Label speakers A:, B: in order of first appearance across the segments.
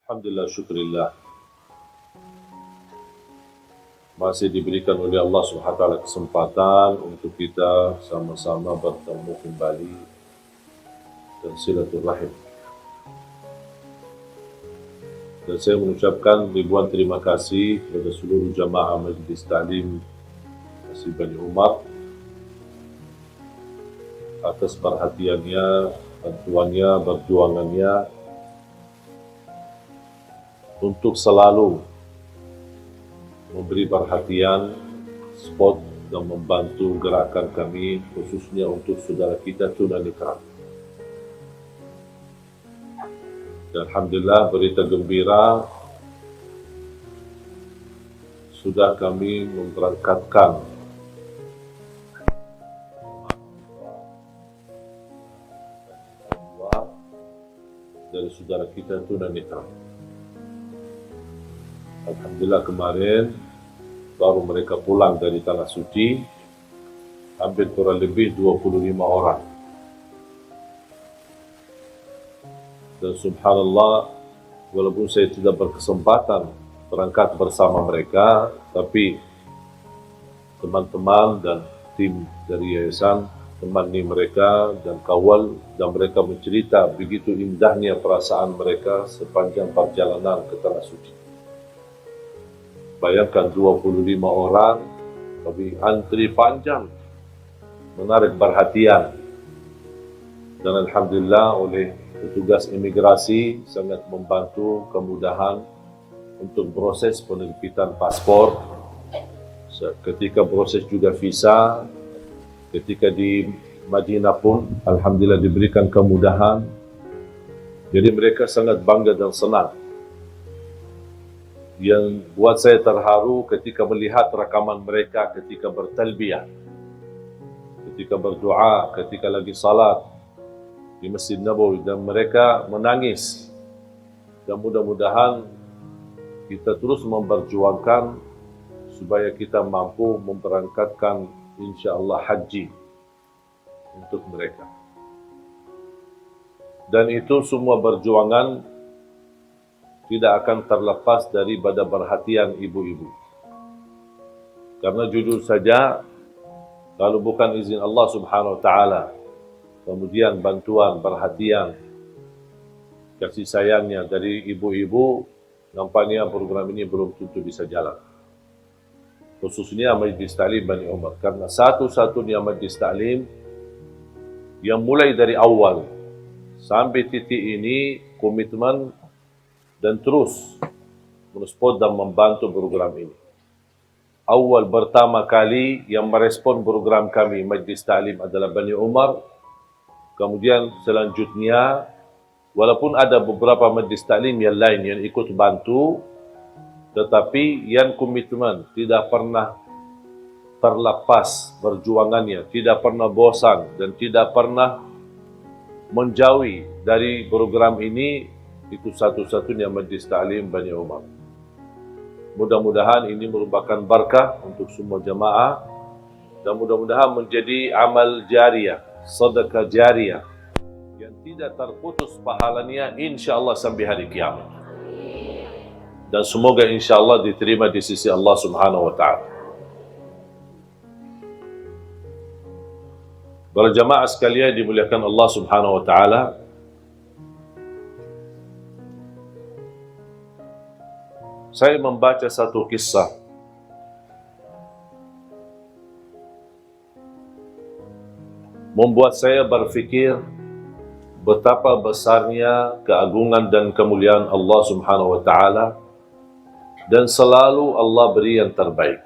A: Alhamdulillah, syukurillah. Masih diberikan oleh Allah Subhanahu wa taala kesempatan untuk kita sama-sama bertemu kembali dan silaturahim. Dan saya mengucapkan ribuan terima kasih kepada seluruh jamaah Majlis Ta'lim Masjid Bani Umar atas perhatiannya, bantuannya, perjuangannya untuk selalu memberi perhatian, support dan membantu gerakan kami, khususnya untuk saudara kita tunanetra. Dan alhamdulillah, berita gembira, sudah kami memberangkatkan dari saudara kita tunanetra. Alhamdulillah, kemarin baru mereka pulang dari Tanah Suci, hampir kurang lebih 25 orang. Dan subhanallah, walaupun saya tidak berkesempatan berangkat bersama mereka, tapi teman-teman dan tim dari yayasan temani mereka dan kawal, dan mereka mencerita begitu indahnya perasaan mereka sepanjang perjalanan ke Tanah Suci. Bayangkan 25 orang, tapi antri panjang, menarik perhatian. Dan alhamdulillah oleh petugas imigrasi sangat membantu kemudahan untuk proses penerbitan paspor. Ketika proses juga visa, ketika di Madinah pun alhamdulillah diberikan kemudahan. Jadi mereka sangat bangga dan senang. Yang buat saya terharu ketika melihat rekaman mereka ketika bertalbiyah, ketika berdoa, ketika lagi salat di Masjid Nabawi, dan mereka menangis. Dan mudah-mudahan kita terus memperjuangkan supaya kita mampu memberangkatkan insyaAllah haji untuk mereka. Dan itu semua perjuangan tidak akan terlepas daripada perhatian ibu-ibu. Karena jujur saja, kalau bukan izin Allah Subhanahu wa taala, kemudian bantuan, perhatian, kasih sayangnya dari ibu-ibu, nampaknya program ini belum tentu bisa jalan. Khususnya Majlis Ta'lim Bani Umar, karena satu-satunya Majlis Ta'lim yang mulai dari awal sampai titik ini komitmen dan terus mensupport dan membantu program ini. Awal pertama kali yang merespon program kami Majlis Ta'lim adalah Bani Umar. Kemudian selanjutnya, walaupun ada beberapa Majlis Ta'lim yang lain yang ikut bantu, tetapi yang komitmen tidak pernah terlepas perjuangannya, tidak pernah bosan dan tidak pernah menjauhi dari program ini, itu satu-satunya Majlis Ta'lim Bani Umar. Mudah-mudahan ini merupakan berkah untuk semua jamaah dan mudah-mudahan menjadi amal jariah, sedekah jariah yang tidak terputus pahalanya insya-Allah sampai hari kiamat. Dan semoga insya-Allah diterima di sisi Allah Subhanahu wa taala. Para jamaah sekalian dimuliakan Allah Subhanahu wa taala, saya membaca satu kisah membuat saya berfikir betapa besarnya keagungan dan kemuliaan Allah Subhanahu wa taala, dan selalu Allah beri yang terbaik.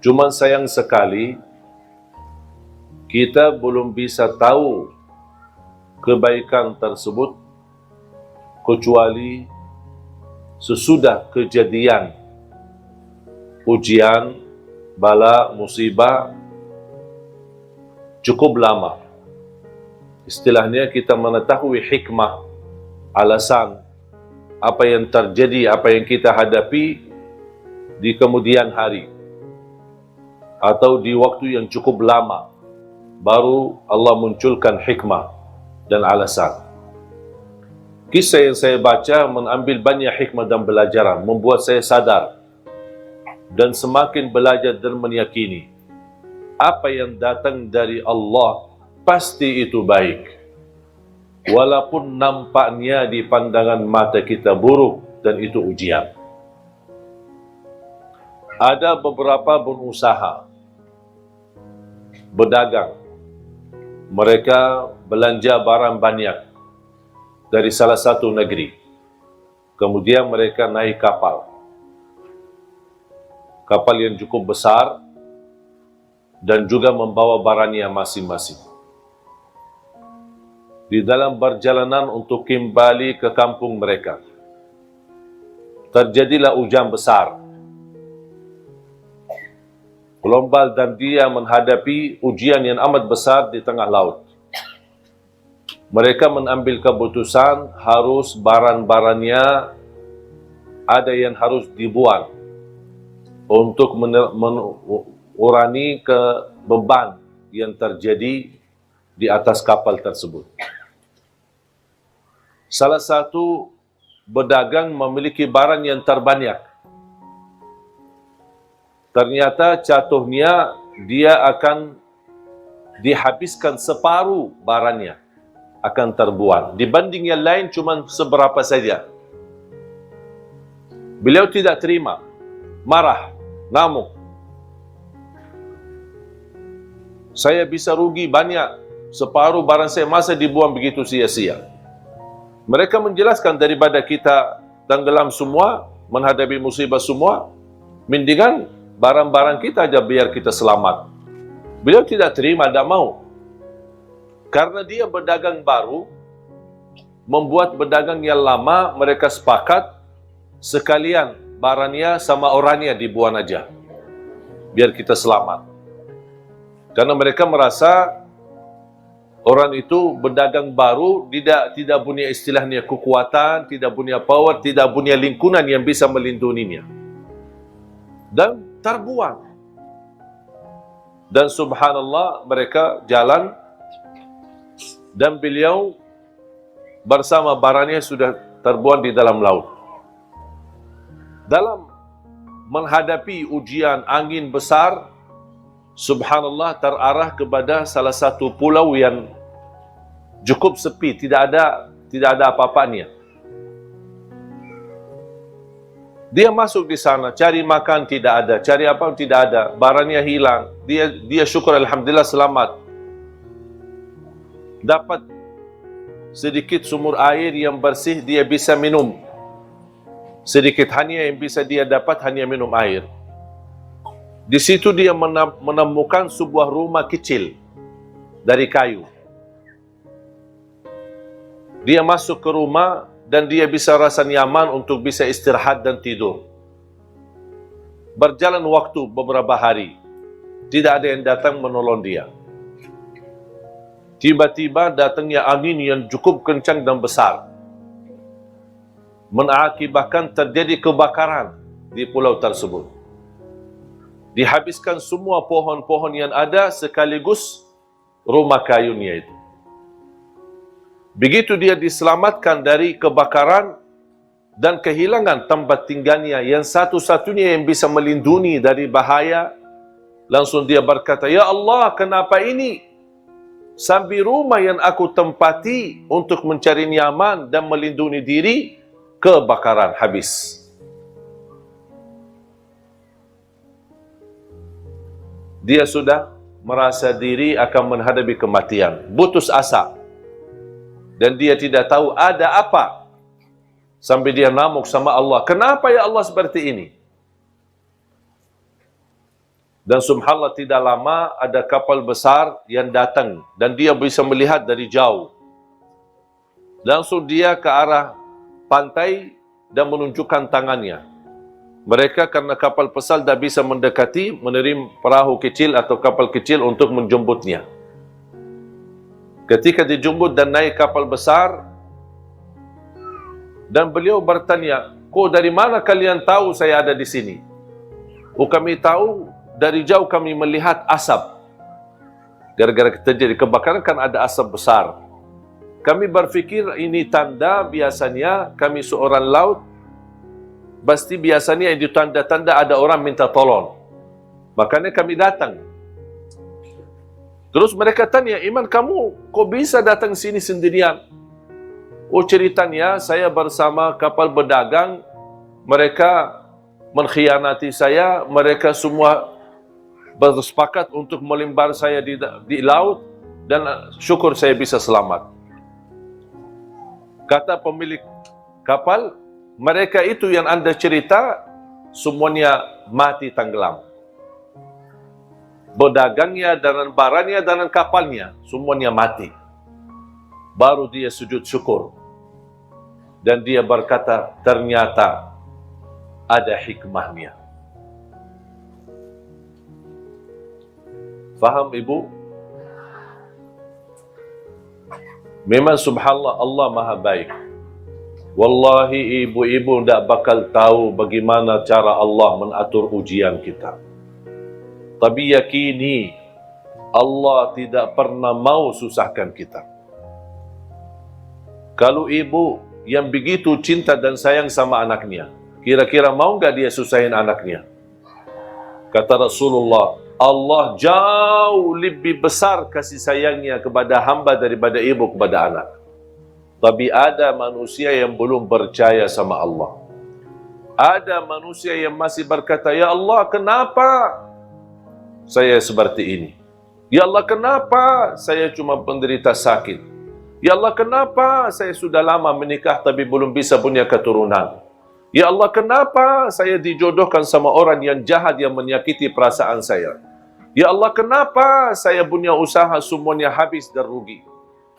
A: Cuma sayang sekali kita belum bisa tahu kebaikan tersebut kecuali sesudah kejadian ujian, bala, musibah cukup lama. Istilahnya kita mengetahui hikmah, alasan apa yang terjadi, apa yang kita hadapi di kemudian hari atau di waktu yang cukup lama, baru Allah munculkan hikmah dan alasan. Kisah yang saya baca mengambil banyak hikmah dan pelajaran, membuat saya sadar dan semakin belajar dan meyakini apa yang datang dari Allah pasti itu baik, walaupun nampaknya di pandangan mata kita buruk, dan itu ujian. Ada beberapa pengusaha berdagang, mereka belanja barang banyak dari salah satu negeri, kemudian mereka naik kapal yang cukup besar dan juga membawa barangnya masing-masing. Di dalam perjalanan untuk kembali ke kampung mereka, terjadilah hujan besar, gelombang, dan dia menghadapi ujian yang amat besar di tengah laut. Mereka mengambil keputusan harus barang-barangnya ada yang harus dibuang untuk mengurangi beban yang terjadi di atas kapal tersebut. Salah satu pedagang memiliki barang yang terbanyak. Ternyata jatuhnya dia akan dihabiskan separuh barangnya, akan terbuang. Dibanding yang lain cuma seberapa saja. Beliau tidak terima, marah, ngamuk. Saya bisa rugi banyak, separuh barang saya masa dibuang begitu sia-sia. Mereka menjelaskan, daripada kita tenggelam semua, menghadapi musibah semua, mendingan barang-barang kita aja biar kita selamat. Beliau tidak terima, tidak mau. Karena dia berdagang baru, membuat berdagang yang lama, mereka sepakat sekalian barangnya sama orangnya dibuang aja, biar kita selamat. Karena mereka merasa orang itu berdagang baru, tidak punya istilahnya kekuatan, tidak punya power, tidak punya lingkungan yang bisa melindunginya. Dan terbuang. Dan subhanallah, mereka jalan dan beliau bersama barangnya sudah terbuang di dalam laut. Dalam menghadapi ujian angin besar, subhanallah, terarah kepada salah satu pulau yang cukup sepi, tidak ada apa-apanya. Dia masuk di sana, cari makan tidak ada, cari apa tidak ada, barangnya hilang. Dia syukur, alhamdulillah selamat. Dapat sedikit sumur air yang bersih, dia bisa minum. Sedikit hanya yang bisa dia dapat, hanya minum air. Di situ dia menemukan sebuah rumah kecil dari kayu. Dia masuk ke rumah dan dia bisa rasa nyaman untuk bisa istirahat dan tidur. Berjalan waktu beberapa hari, tidak ada yang datang menolong dia. Tiba-tiba datangnya angin yang cukup kencang dan besar, mengakibatkan terjadi kebakaran di pulau tersebut. Dihabiskan semua pohon-pohon yang ada sekaligus rumah kayunya itu. Begitu dia diselamatkan dari kebakaran dan kehilangan tempat tinggalnya yang satu-satunya yang bisa melindungi dari bahaya, langsung dia berkata, "Ya Allah, kenapa ini? Sampai rumah yang aku tempati untuk mencari nyaman dan melindungi diri, kebakaran habis." Dia sudah merasa diri akan menghadapi kematian, putus asa. Dan dia tidak tahu ada apa. Sampai dia ngamuk sama Allah, "Kenapa ya Allah seperti ini?" Dan subhanallah, tidak lama ada kapal besar yang datang dan dia bisa melihat dari jauh. Langsung dia ke arah pantai dan menunjukkan tangannya. Mereka karena kapal besar tidak bisa mendekati, menerima perahu kecil atau kapal kecil untuk menjemputnya. Ketika dijemput dan naik kapal besar, dan beliau bertanya, "Kok dari mana kalian tahu saya ada di sini?" "Oh, kami tahu dari jauh, kami melihat asap." Gara-gara terjadi kebakaran kan ada asap besar. Kami berfikir ini tanda biasanya kami seorang laut, pasti biasanya itu tanda-tanda ada orang minta tolong. Makanya kami datang. Terus mereka tanya, Iman kamu kok bisa datang sini sendirian? Oh ceritanya saya bersama kapal berdagang, mereka mengkhianati saya, mereka semua bersepakat untuk melimbar saya di laut dan syukur saya bisa selamat. Kata pemilik kapal, mereka itu yang Anda cerita semuanya mati tenggelam. Berdagangnya dan barangnya dan kapalnya semuanya mati. Baru dia sujud syukur. Dan dia berkata, ternyata ada hikmahnya. Faham ibu? Memang subhanallah Allah maha baik. Wallahi ibu-ibu tidak bakal tahu bagaimana cara Allah mengatur ujian kita. Tapi yakini Allah tidak pernah mau susahkan kita. Kalau ibu yang begitu cinta dan sayang sama anaknya, kira-kira mau nggak dia susahin anaknya? Kata Rasulullah, Allah jauh lebih besar kasih sayangnya kepada hamba daripada ibu kepada anak. Tapi ada manusia yang belum percaya sama Allah. Ada manusia yang masih berkata, Ya Allah, kenapa saya seperti ini? Ya Allah, kenapa saya cuma penderita sakit? Ya Allah, kenapa saya sudah lama menikah tapi belum bisa punya keturunan? Ya Allah, kenapa saya dijodohkan sama orang yang jahat yang menyakiti perasaan saya? Ya Allah, kenapa saya punya usaha semuanya habis dan rugi?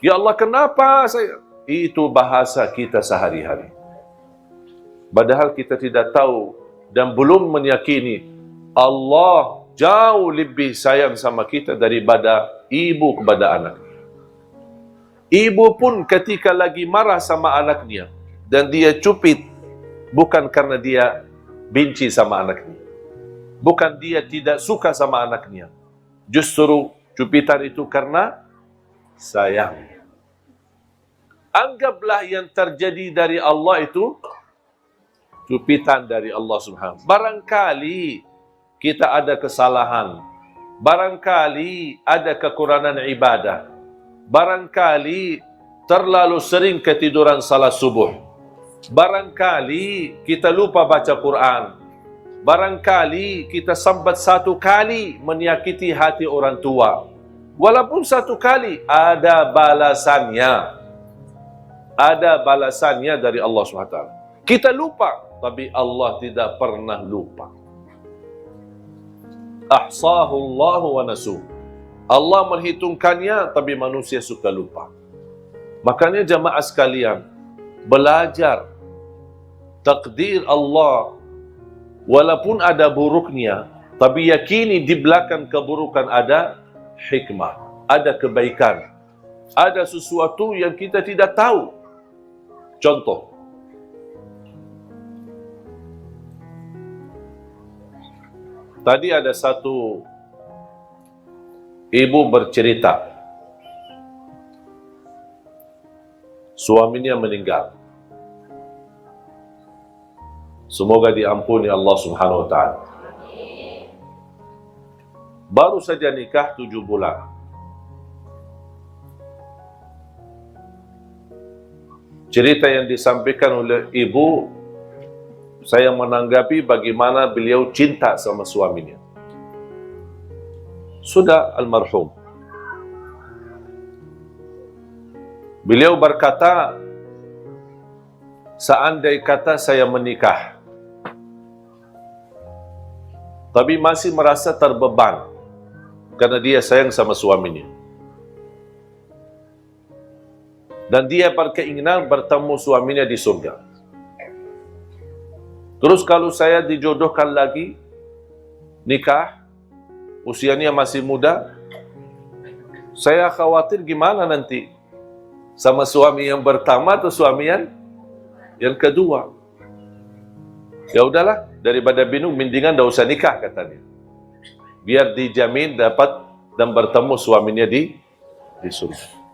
A: Ya Allah, kenapa saya... Itu bahasa kita sehari-hari. Padahal kita tidak tahu dan belum meyakini Allah jauh lebih sayang sama kita daripada ibu kepada anak. Ibu pun ketika lagi marah sama anaknya dan dia cupit, bukan karena dia benci sama anaknya, bukan dia tidak suka sama anaknya, justru cupitan itu karena sayang. Anggaplah yang terjadi dari Allah itu cupitan dari Allah Subhanahu. Barangkali kita ada kesalahan, barangkali ada kekurangan ibadah, barangkali terlalu sering ketiduran salat subuh, barangkali kita lupa baca Quran, barangkali kita sambat satu kali menyakiti hati orang tua. Walaupun satu kali, ada balasannya. Ada balasannya dari Allah SWT. Kita lupa, tapi Allah tidak pernah lupa. Ahsahullahu wa nasuh. Allah menghitungkannya, tapi manusia suka lupa. Makanya jamaah sekalian, belajar takdir Allah. Walaupun ada buruknya, tapi yakini di belakang keburukan ada hikmah, ada kebaikan, ada sesuatu yang kita tidak tahu. Contoh, tadi ada satu ibu bercerita, suaminya meninggal. Semoga diampuni Allah Subhanahu wa Ta'ala. Baru saja nikah 7 bulan. Cerita yang disampaikan oleh ibu, saya menanggapi bagaimana beliau cinta sama suaminya. Sudah almarhum. Beliau berkata, seandai kata saya menikah, tapi masih merasa terbeban karena dia sayang sama suaminya. Dan dia berkeinginan bertemu suaminya di surga. Terus kalau saya dijodohkan lagi, nikah, usianya masih muda, saya khawatir gimana nanti sama suami yang pertama atau suami yang kedua. Ya udahlah, daripada bingung, mendingan tidak usah nikah katanya. Biar dijamin dapat dan bertemu suaminya di surga.